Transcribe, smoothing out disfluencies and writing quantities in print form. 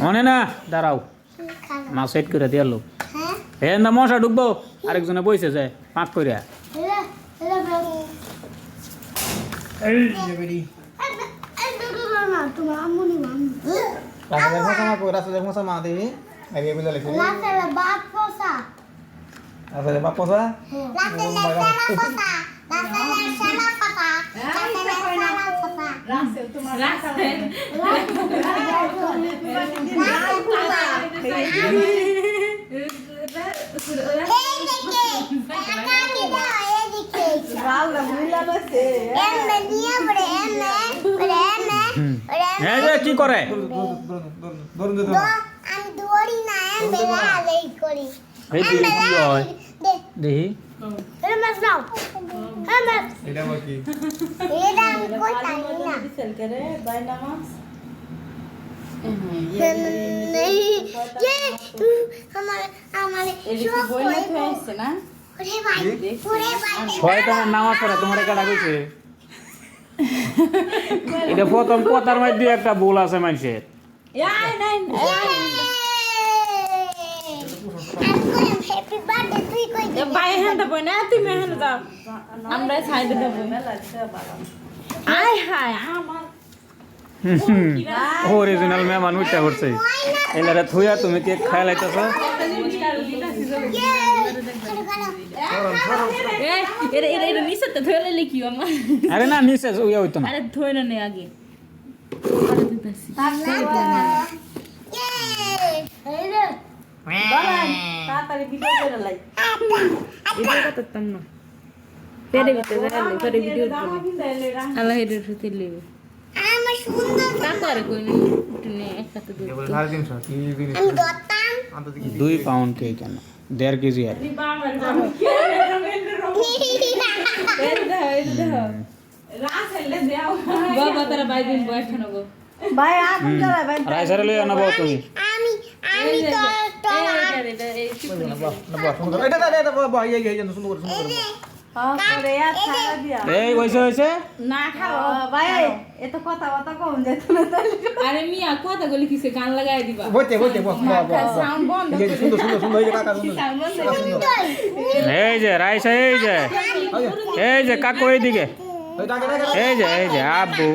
মনে না দাঁড়াও মা সেট করে দিয়ে এলো হে না মশা ঢুকবো আরেকজনে বইছে যায় পাঁক করিয়া এই যে বেরি রাস্তা মশা মা দেবি আগে বুঝা লেখি আসলে বাপ পসা কি করে দেখি এটা কি শয়তানের নামাজ পড়ে তোমার কাটা কইছে এটা প্রথম কথার মধ্যে একটা ভুল আছে মানুষের অরিজিনাল মেহমান উঠা করছে এলারে থুয়া তুমি কেক খাই লাইতেছ আরে না নিচে ইয়া হইতো না দুই পাউন্ড কেক কেন 1.5 কেজি আর রাইসারে লই আনা বাবা তুমি এই হইছে হইছে না খাও ভাই এত কথা কথা কম যেত না আরে মিয়া কথা বলি কিসে গান লাগাই দিবা বইতে সাউন্ড বন্ধ সুন্দর সুন্দর সুন্দর এই যে কাকা সুন্দর এই যে রাইসা এই যে কাকু এইদিকে এই যে আব্বু